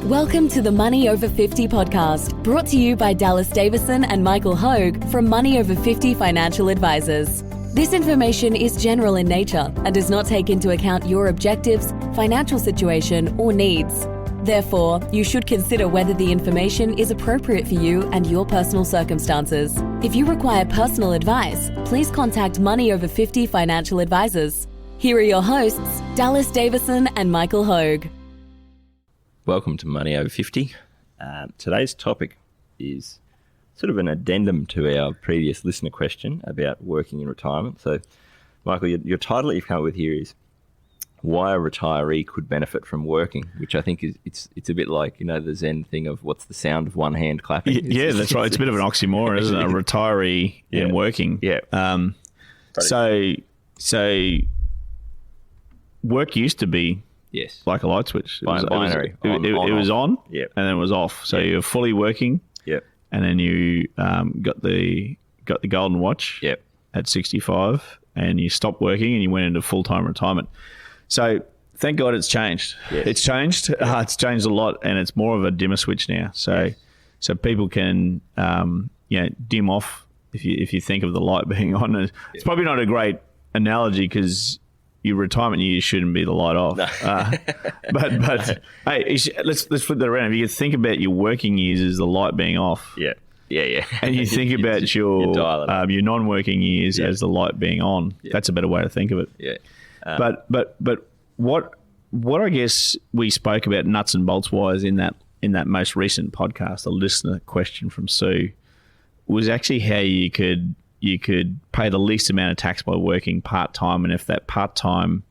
Welcome to the Money Over 50 podcast, brought to you by Dallas Davison and Michael Hogue from Money Over 50 Financial Advisors. This information is general in nature and does not take into account your objectives, financial situation, or needs. Therefore, you should consider whether the information is appropriate for you and your personal circumstances. If you require personal advice, please contact Money Over 50 Financial Advisors. Here are your hosts, Dallas Davison and Michael Hogue. Welcome to Money Over 50. Today's topic is sort of an addendum to our previous listener question about working in retirement. So, Michael, your title that you've come up with here is Why a Retiree Could Benefit from Working, which I think is it's a bit like, you know, the Zen thing of what's the sound of one hand clapping. Yeah, that's right. It's a bit of an oxymoron, isn't it? A retiree in working. Yeah. So work used to be like a light switch. It was binary. It was on, yep, and then it was off. So you're fully working, yep, and then you got the golden watch, yep, at 65, and you stopped working and you went into full-time retirement. So thank God it's changed. Yes. It's changed. It's changed a lot, and it's more of a dimmer switch now. So so people can dim off if you think of the light being on. It's probably not a great analogy because your retirement years shouldn't be the light off. No. But hey, let's flip that around. If you think about your working years as the light being off, yeah, and you think about your non-working years as the light being on, that's a better way to think of it. Yeah. But what I guess we spoke about nuts and bolts wise in that most recent podcast, a listener question from Sue, was actually how you could pay the least amount of tax by working part-time, and if that part-time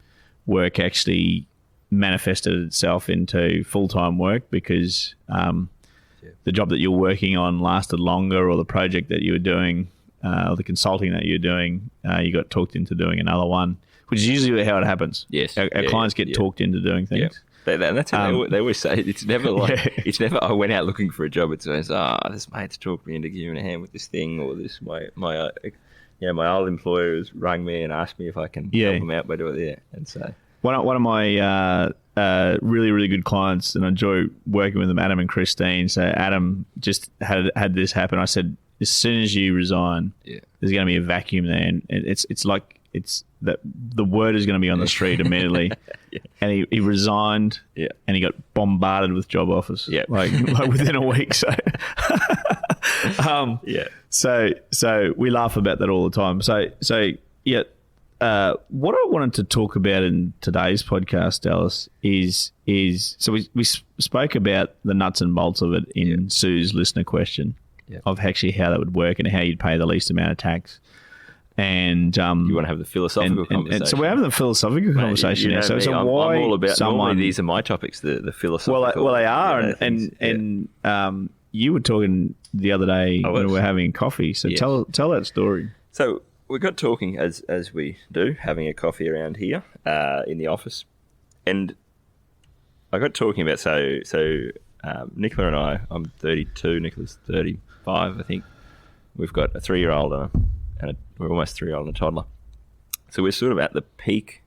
work actually manifested itself into full-time work because the job that you're working on lasted longer, or the project that you were doing, or the consulting that you're doing, you got talked into doing another one, which is usually how it happens. Yes. Our clients get talked into doing things. Yeah. And that's how they always say it's never like it's never I went out looking for a job. It's always this mate's talked me into giving a hand with this thing, or this my old employers rang me and asked me if I can help them out by doing it. And so one of my really, really good clients, and I enjoy working with them, Adam and Christine. So Adam just had this happen. I said, as soon as you resign, there's going to be a vacuum there, and it's like that the word is going to be on the street immediately. And he resigned, and he got bombarded with job offers, like within a week. So, so we laugh about that all the time. So what I wanted to talk about in today's podcast, Dallas, is so we spoke about the nuts and bolts of it in Sue's listener question of actually how that would work and how you'd pay the least amount of tax. And you want to have the philosophical conversation. And so we're having the philosophical conversation now. So I'm why all about someone? Normally these are my topics, the philosophical. Well, they are, and you were talking the other day when we were having coffee. So tell that story. So we got talking as we do, having a coffee around here in the office, and I got talking about so Nicola and I. I'm 32. Nicola's 35, I think. We've got a 3-year-old and we're almost 3-year-old and a toddler. So we're sort of at the peak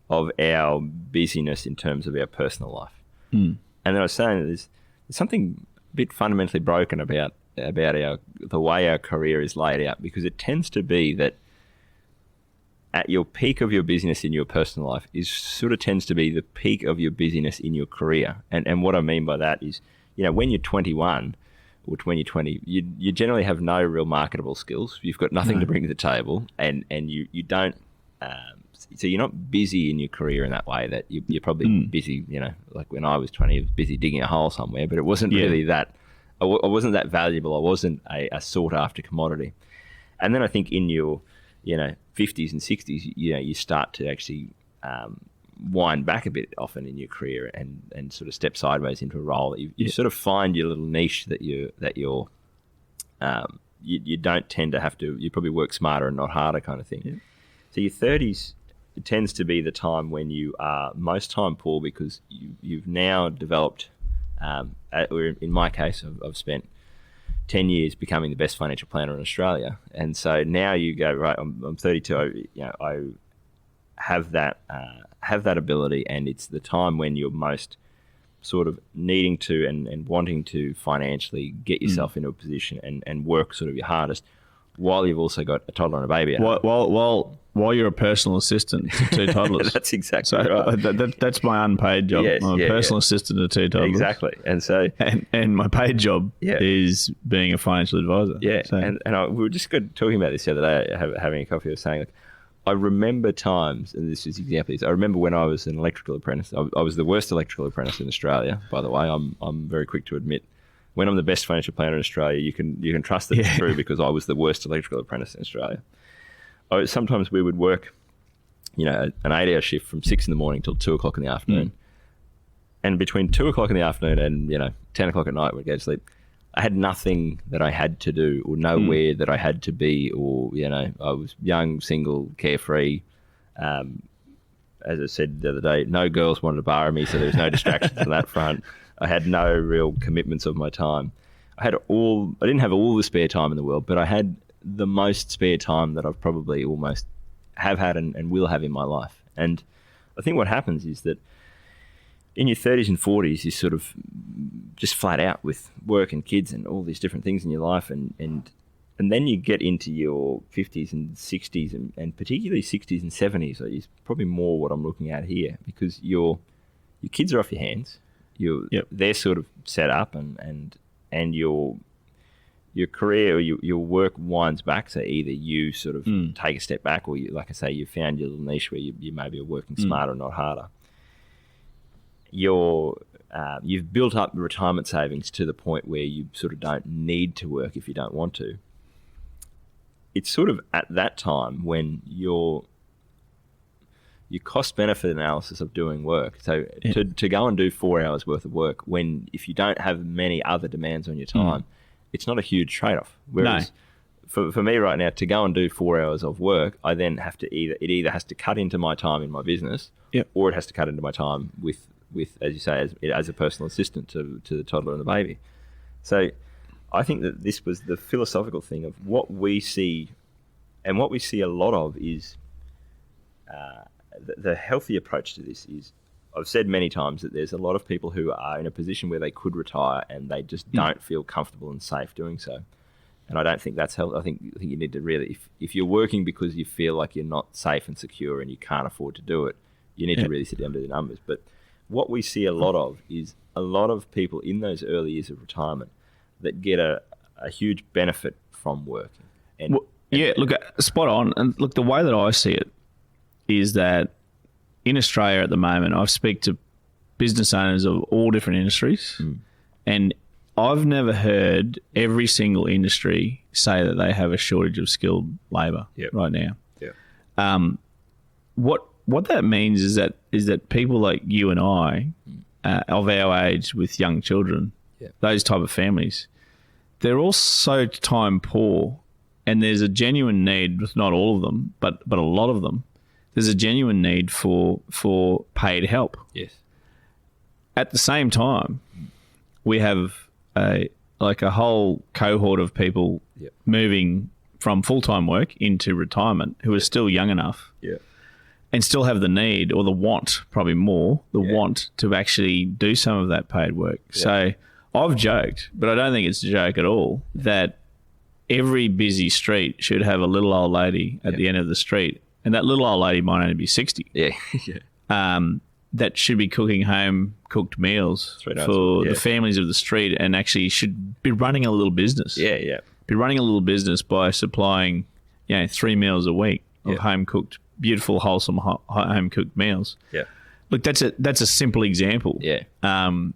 of our busyness in terms of our personal life. And then I was saying that there's something a bit fundamentally broken about the way our career is laid out, because it tends to be that at your peak of your busyness in your personal life tends to be the peak of your busyness in your career. And what I mean by that is, when you're 21 or when you're 20, you generally have no real marketable skills. You've got nothing to bring to the table, and you don't. So you're not busy in your career in that way. That you're probably busy. Like when I was 20, I was busy digging a hole somewhere, but it wasn't really that. I wasn't that valuable. I wasn't a sought after commodity. And then I think in your 50s and 60s, you start to actually wind back a bit often in your career and sort of step sideways into a role that you sort of find your little niche that you don't tend to have to. You probably work smarter and not harder, kind of thing. So your 30s, it tends to be the time when you are most time poor, because you've now developed, or in my case, I've spent 10 years becoming the best financial planner in Australia, and so now you go, right, I'm 32. I have that ability, and it's the time when you're most sort of needing to and wanting to financially get yourself into a position and work sort of your hardest while you've also got a toddler and a baby at home. While you're a personal assistant to two toddlers. That's exactly right. That's my unpaid job. Yes, I'm a personal assistant to two toddlers. Exactly. And so... And my paid job is being a financial advisor. Yeah. So. And we were just talking about this the other day, having a coffee. I was saying, like, I remember times, and this is examples. I remember when I was an electrical apprentice. I was the worst electrical apprentice in Australia, by the way. I'm very quick to admit. When I'm the best financial planner in Australia, you can trust that it's true, because I was the worst electrical apprentice in Australia. Sometimes we would work, an 8-hour shift from 6 in the morning till 2 o'clock in the afternoon. And between 2 o'clock in the afternoon and 10 o'clock at night, we'd go to sleep. I had nothing that I had to do, or nowhere that I had to be, or I was young, single, carefree. As I said the other day, no girls wanted to borrow me, so there was no distractions on that front. I had no real commitments of my time. I didn't have all the spare time in the world, but I had the most spare time that I've probably almost have had and will have in my life. And I think what happens is that in your 30s and 40s, you're sort of just flat out with work and kids and all these different things in your life. And then you get into your 50s and 60s and particularly 60s and 70s is probably more what I'm looking at here, because your kids are off your hands. They're sort of set up and your career or your work winds back. So either you sort of take a step back, or like I say, you found your little niche where you maybe are working smarter, not harder. You've built up retirement savings to the point where you sort of don't need to work if you don't want to. It's sort of at that time when your cost benefit analysis of doing work. So to go and do 4 hours worth of work if you don't have many other demands on your time, it's not a huge trade-off. Whereas for me right now, to go and do 4 hours of work, I then have to it either has to cut into my time in my business, or it has to cut into my time with as you say, as a personal assistant to the toddler and the baby. So I think that this was the philosophical thing of what we see, and what we see a lot of is the healthy approach to this is, I've said many times that there's a lot of people who are in a position where they could retire and they just don't feel comfortable and safe doing so. And I don't think that's healthy. I think you need to really, if you're working because you feel like you're not safe and secure and you can't afford to do it, you need to really sit down and do the numbers. But what we see a lot of is a lot of people in those early years of retirement that get a huge benefit from working. Look, spot on. And look, the way that I see it is that in Australia at the moment, I speak to business owners of all different industries, and I've never heard every single industry say that they have a shortage of skilled labour right now. What that means is that people like you and I, of our age with young children, those type of families, they're all so time poor, and there's a genuine need, with not all of them, but a lot of them, there's a genuine need for paid help. Yes. At the same time, we have a whole cohort of people moving from full-time work into retirement who are still young enough and still have the need, or the want, probably more, want to actually do some of that paid work. So I've joked, but I don't think it's a joke at all, that every busy street should have a little old lady at the end of the street. And that little old lady might only be 60. That should be cooking home-cooked meals for the families of the street, and actually should be running a little business. Be running a little business by supplying, 3 meals a week of home-cooked, beautiful, wholesome home-cooked meals. Look, that's a simple example. And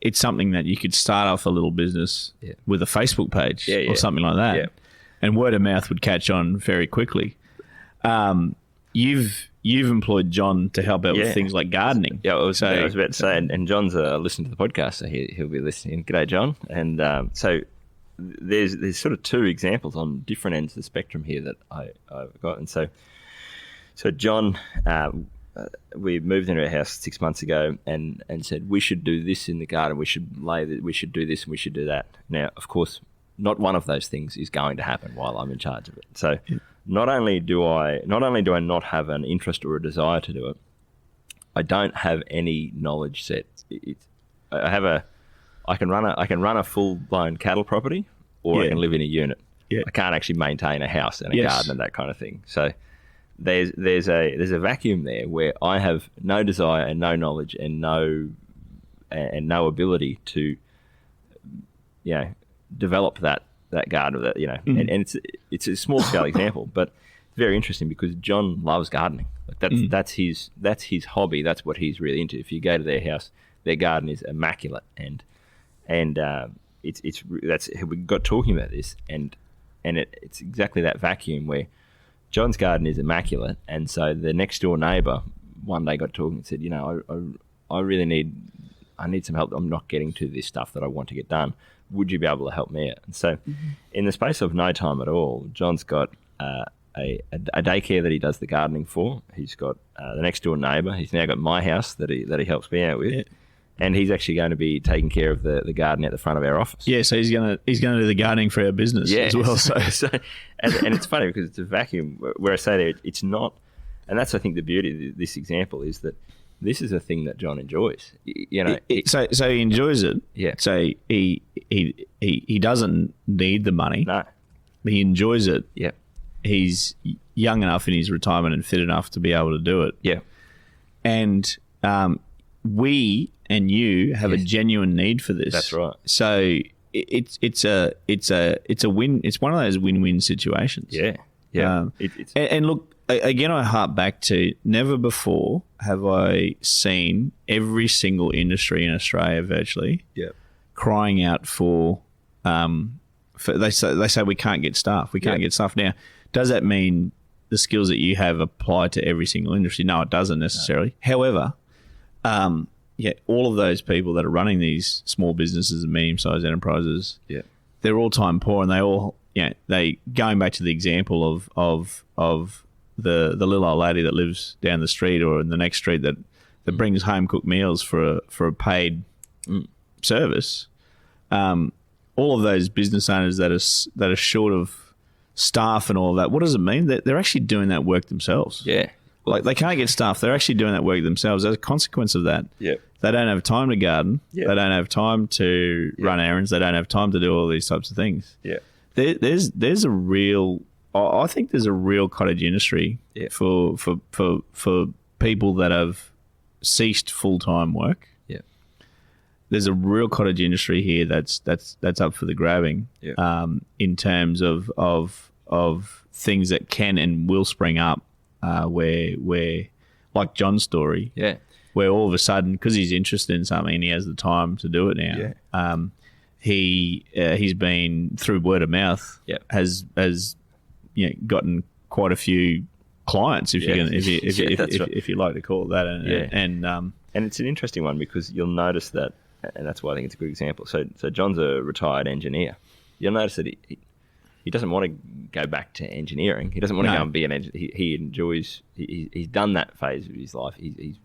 it's something that you could start off a little business with a Facebook page or something like that. And word of mouth would catch on very quickly. You've employed John to help out with things like gardening. I was about to say, and John's a listener to the podcast, so he'll be listening. G'day, John. And so there's sort of two examples on different ends of the spectrum here that I've got. And so John, we moved into our house 6 months ago and said we should do this in the garden. We should do this and we should do that. Now, of course, not one of those things is going to happen while I'm in charge of it. So not only do I not have an interest or a desire to do it, I don't have any knowledge set. I can run a full blown cattle property, or I can live in a unit. Yeah. I can't actually maintain a house and a garden and that kind of thing. So there's a vacuum there where I have no desire and no knowledge and no ability to develop that garden, that and it's a small scale example, but it's very interesting because John loves gardening. Like that's his hobby. That's what he's really into. If you go to their house, their garden is immaculate, and we got talking about this, and it's exactly that vacuum where John's garden is immaculate, and so the next door neighbour one day got talking and said, I really need some help. I'm not getting to this stuff that I want to get done. Would you be able to help me out? And so, in the space of no time at all, John's got a daycare that he does the gardening for. He's got the next door neighbour. He's now got my house that he helps me out with. Yeah. And he's actually going to be taking care of the garden at the front of our office. Yeah, so he's going to do the gardening for our business as well. And it's funny because it's a vacuum where I say there it's not, and that's I think the beauty of this example is that this is a thing that John enjoys. So he enjoys it. Yeah. So he doesn't need the money. No. He enjoys it. Yeah. He's young enough in his retirement and fit enough to be able to do it. Yeah. And we and you have a genuine need for this. That's right. So it's a win. It's one of those win-win situations. Yeah. Yeah. And look, again, I harp back to never before have I seen every single industry in Australia virtually crying out for they say we can't get staff. We can't get staff. Now, does that mean the skills that you have apply to every single industry? No, it doesn't necessarily. No. However, all of those people that are running these small businesses and medium-sized enterprises, they're all time poor, and they all, they going back to the example of the little old lady that lives down the street or in the next street that brings home cooked meals for a paid service. All of those business owners that are short of staff and all of that, what does it mean? They're actually doing that work themselves. Yeah. Like they can't get staff. They're actually doing that work themselves. As a consequence of that, they don't have time to garden. They don't have time to run errands. They don't have time to do all these types of things. Yeah. There's a real, I think there's a real cottage industry for people that have ceased full-time work. Yeah. There's a real cottage industry here that's up for the grabbing. Yeah. In terms of things that can and will spring up. Where like John's story, where all of a sudden, because he's interested in something and he has the time to do it now, he's been through word of mouth, has gotten quite a few clients, if you like to call it that, and it's an interesting one because you'll notice that, and that's why I think it's a good example. So John's a retired engineer. You'll notice that he doesn't want to go back to engineering. He doesn't want to go and be an engineer. He enjoys. He's done that phase of his life. He's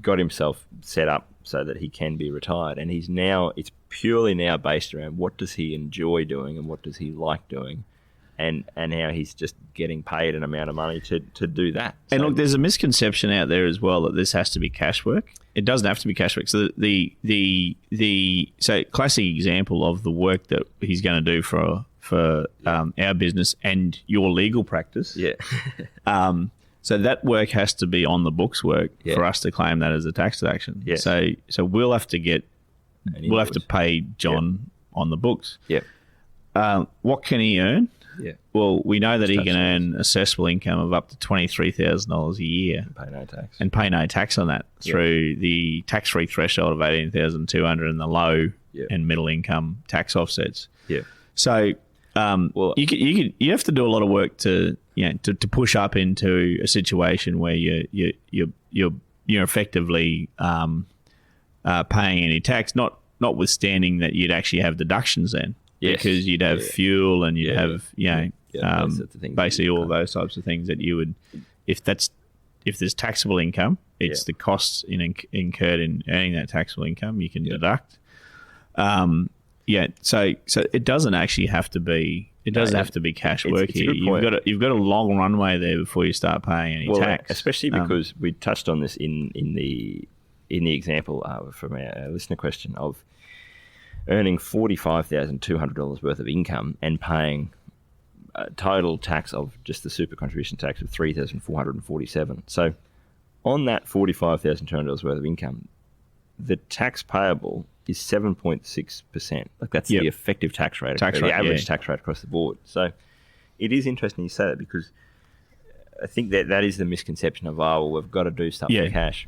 got himself set up so that he can be retired, and it's purely now based around what does he enjoy doing and what does he like doing, and how he's just getting paid an amount of money to do that. And look, there's a misconception out there as well that this has to be cash work. It doesn't have to be cash work. So so classic example of the work that he's going to do for our business and your legal practice. Yeah. So that work has to be on the books work for us to claim that as a tax deduction. Yes. So we'll have to pay John on the books. Yeah. What can he earn? Yeah. Well, we know that he can earn assessable income of up to $23,000 a year. And pay no tax on that through the tax-free threshold of $18,200 and the low and middle income tax offsets. Yeah. So you have to do a lot of work to push up into a situation where you're effectively paying any tax, notwithstanding that you'd actually have deductions then. Yes. Because you'd have fuel and you'd have basically all those types of things that you would, if there's taxable income, it's the costs incurred in earning that taxable income you can deduct. So it doesn't actually have to be It doesn't have to be cash work it's a here. good point. You've got a long runway there before you start paying any tax. Especially because we touched on this in the example from our listener question of earning $45,200 worth of income and paying total tax of just the super contribution tax of $3,447. So on that $45,200 worth of income, the tax payable is 7.6%. Like that's the effective tax rate, the average tax rate across the board. So it is interesting you say that, because I think that is the misconception of, we've got to do stuff for cash.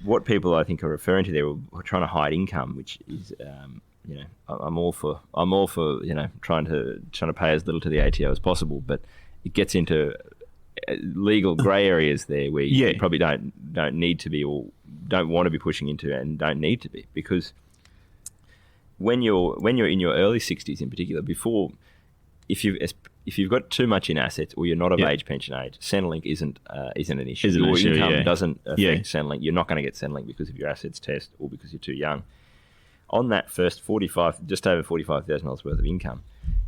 What people I think are referring to there are trying to hide income, which is, I'm all for trying to pay as little to the ATO as possible, but it gets into legal grey areas there where you probably don't need to be, or don't want to be pushing into, and don't need to be, because when you're in your early 60s in particular, before, if you've got too much in assets or you're not of age pension age, Centrelink isn't an issue. Your income doesn't affect Centrelink. You're not going to get Centrelink because of your assets test or because you're too young. On that first just over $45,000 worth of income,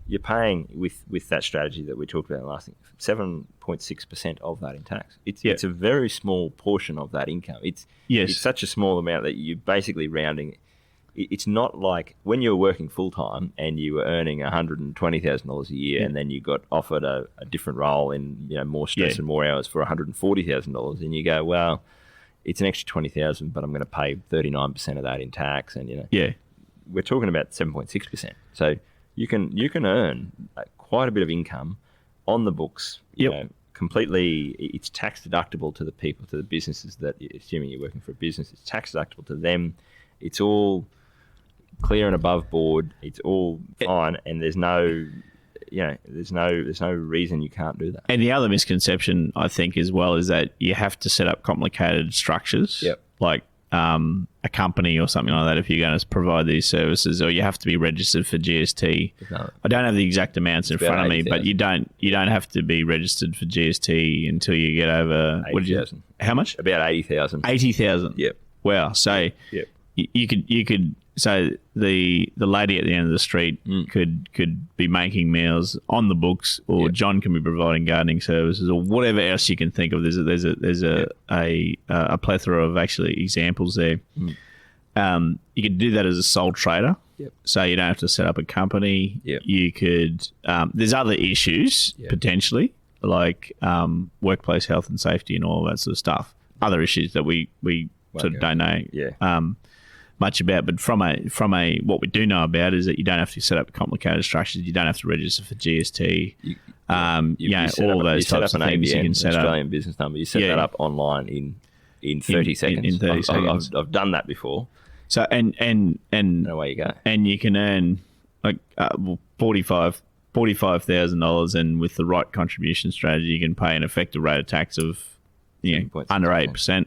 you're paying with that strategy that we talked about in the last thing, 7.6% of that in tax. It's a very small portion of that income. It's such a small amount that you're basically rounding. It's not like when you were working full time and you were earning $120,000 a year, and then you got offered a different role in more stress and more hours for $140,000, and you go, well, it's an extra $20,000, but I'm going to pay 39% of that in tax, and we're talking about 7.6%. So you can earn quite a bit of income on the books. Completely, it's tax deductible to the people, to the businesses that, assuming you're working for a business, it's tax deductible to them. It's all clear and above board. It's all fine, and there's no reason you can't do that. And the other misconception, I think, as well, is that you have to set up complicated structures, like a company or something like that, if you're going to provide these services, or you have to be registered for GST. No. I don't have the exact amounts in front of me, but you don't have to be registered for GST until you get over 80,000. How much? About 80,000. 80,000. Yep. Wow. So you could. So the lady at the end of the street could be making meals on the books, or John can be providing gardening services, or whatever else you can think of. There's a plethora of actually examples there. You could do that as a sole trader, so you don't have to set up a company. You could. There's other issues potentially, like workplace health and safety and all that sort of stuff. Other issues that we sort of don't know. Much about, but from a what we do know about is that you don't have to set up complicated structures. You don't have to register for GST. All those types of things you can set up. Australian business number. You set that up online in 30 seconds. In 30 seconds. I've done that before. So and away you go. And you can earn like $45,000, and with the right contribution strategy, you can pay an effective rate of tax of under 8%.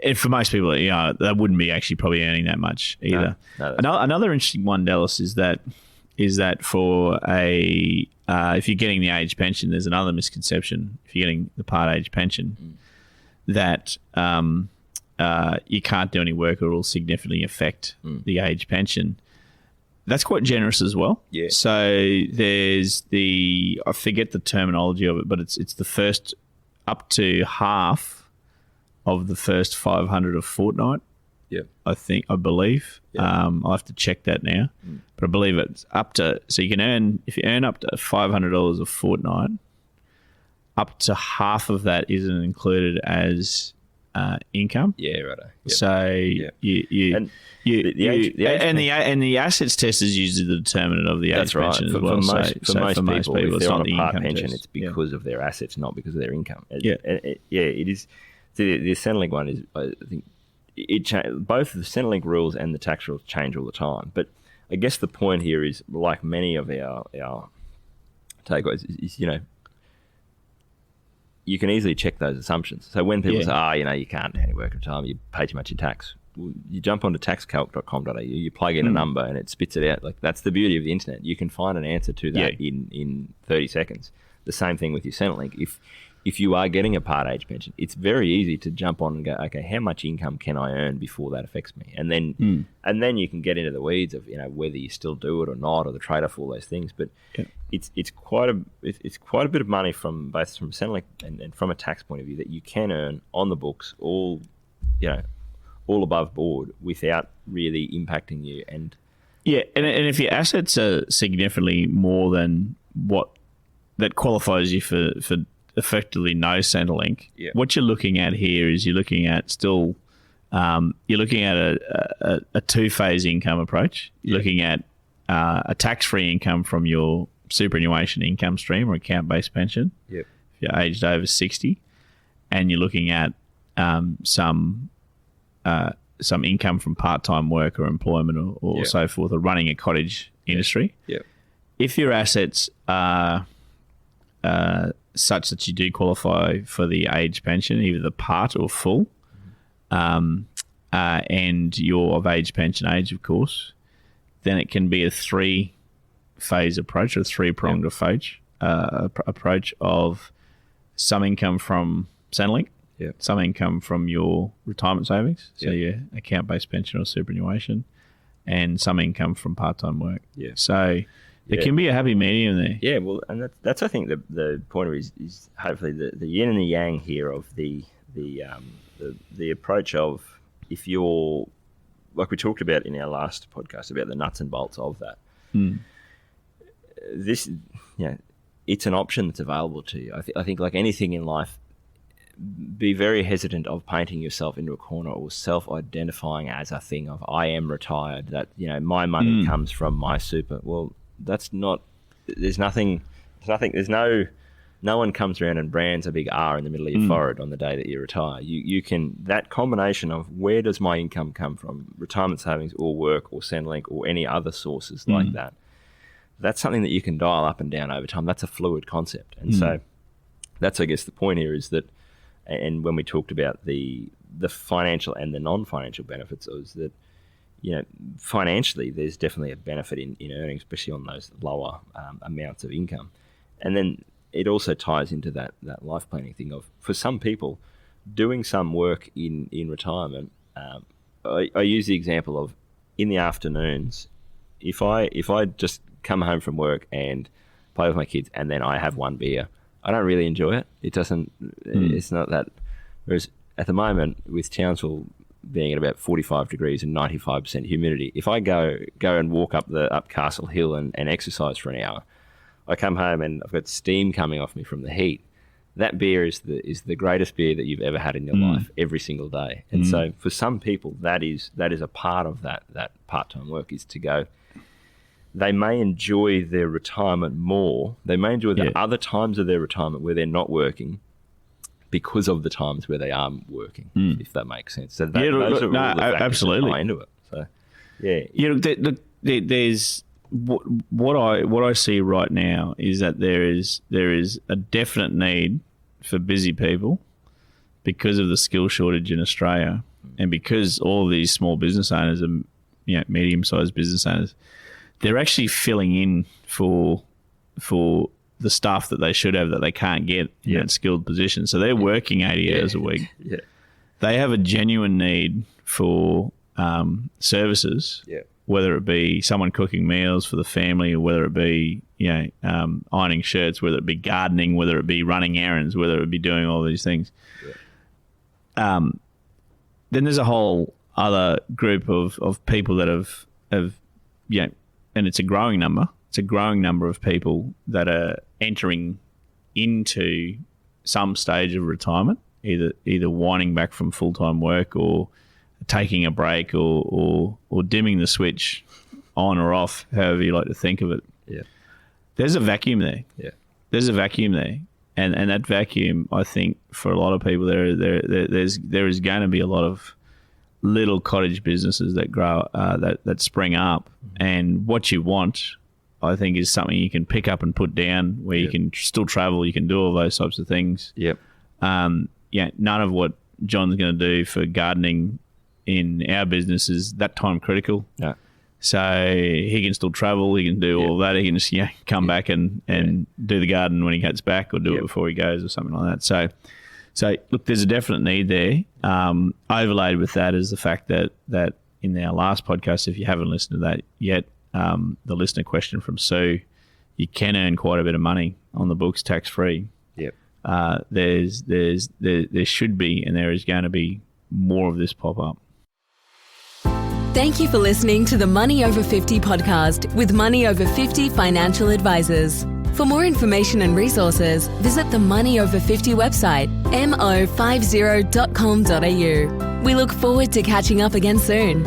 And for most people, they wouldn't be actually probably earning that much either. No, another interesting one, Dallas, is that for if you're getting the age pension, there's another misconception. If you're getting the part age pension, that you can't do any work or it will significantly affect the age pension. That's quite generous as well. Yeah. So there's I forget the terminology of it, but it's the first up to half of the first 500 a fortnight. I believe. I'll have to check that now, but I believe it's up to. So you can earn, if you earn up to $500 a fortnight, up to half of that isn't included as income. Yeah, right. So the assets test is usually the determinant of the age pension as well. For most people, if they're on a part pension, test. it's because of their assets, not because of their income. It is. The Centrelink one is, I think, both the Centrelink rules and the tax rules change all the time. But I guess the point here is, like many of our takeaways, is you can easily check those assumptions. So when people say, you can't do any work at a time, you pay too much in tax, well, you jump onto taxcalc.com.au, you plug in a number and it spits it out. Like, that's the beauty of the internet. You can find an answer to that in 30 seconds. The same thing with your Centrelink. if you are getting a part age pension, it's very easy to jump on and go, okay, how much income can I earn before that affects me? And then you can get into the weeds of whether you still do it or not, or the trade off, all those things. But it's quite a bit of money from Centrelink and from a tax point of view that you can earn on the books, all above board without really impacting you. And if your assets are significantly more than what that qualifies you for effectively no Centrelink, what you're looking at here is you're looking at a two-phase income approach. You're looking at a tax-free income from your superannuation income stream or account-based pension if you're aged over 60, and you're looking at some income from part-time work or employment or so forth, or running a cottage industry. If your assets are such that you do qualify for the age pension, either the part or full, and you're of age pension age, of course, then it can be a three-phase approach, or a three-pronged approach of some income from Centrelink, some income from your retirement savings, so your account-based pension or superannuation, and some income from part-time work. So there can be a happy medium there. Yeah, well, and that's I think the point of it is hopefully the yin and the yang here of the approach of, if you're, like we talked about in our last podcast about the nuts and bolts of that. This, it's an option that's available to you. I think like anything in life, be very hesitant of painting yourself into a corner or self-identifying as a thing of, I am retired, that my money comes from my super. Well, that's not. No one comes around and brands a big R in the middle of your forehead on the day that you retire. You can, that combination of where does my income come from, retirement savings or work or Centrelink or any other sources like that. That's something that you can dial up and down over time. That's a fluid concept, and so that's, I guess, the point here is that. And when we talked about the financial and the non-financial benefits, was that financially there's definitely a benefit in earnings, especially on those lower amounts of income. And then it also ties into that life planning thing of, for some people, doing some work in retirement. I use the example of, in the afternoons, if I just come home from work and play with my kids and then I have one beer, I don't really enjoy it. It doesn't. It's not that. Whereas at the moment, with Townsville being at about 45 degrees and 95% humidity, if I go and walk up Castle Hill and exercise for an hour, I come home and I've got steam coming off me from the heat. That beer is the greatest beer that you've ever had in your life every single day. And so for some people, that is a part of that part-time work, is to go. They may enjoy their retirement more. They may enjoy the other times of their retirement where they're not working because of the times where they are working, if that makes sense. So those are all the factors absolutely. that tie into it. So, there's what I see right now is that there is a definite need for busy people because of the skill shortage in Australia, and because all of these small business owners and medium-sized business owners, they're actually filling in for the staff that they should have that they can't get in that skilled position. So they're working 80 hours a week. They have a genuine need for services, whether it be someone cooking meals for the family, or whether it be ironing shirts, whether it be gardening, whether it be running errands, whether it be doing all these things. Then there's a whole other group of people that have and it's a growing number. It's a growing number of people that are entering into some stage of retirement, either winding back from full-time work or taking a break or dimming the switch on or off, however you like to think of it. There's a vacuum there. There's a vacuum there. And that vacuum, I think, for a lot of people, there is going to be a lot of little cottage businesses that grow, that spring up. And what you want, I think, is something you can pick up and put down, where you can still travel, you can do all those types of things. None of what John's going to do for gardening in our business is that time critical. So he can still travel, he can do all that, he can just come back and do the garden when he gets back, or do it before he goes, or something like that. So look, there's a definite need there. Overlaid with that is the fact that in our last podcast, if you haven't listened to that yet, the listener question from Sue, you can earn quite a bit of money on the books tax free. Yep. There should be, and there is going to be more of this pop up. Thank you for listening to the Money Over 50 podcast with Money Over 50 financial advisors. For more information and resources, visit the Money Over 50 website, mo50.com.au. We look forward to catching up again soon.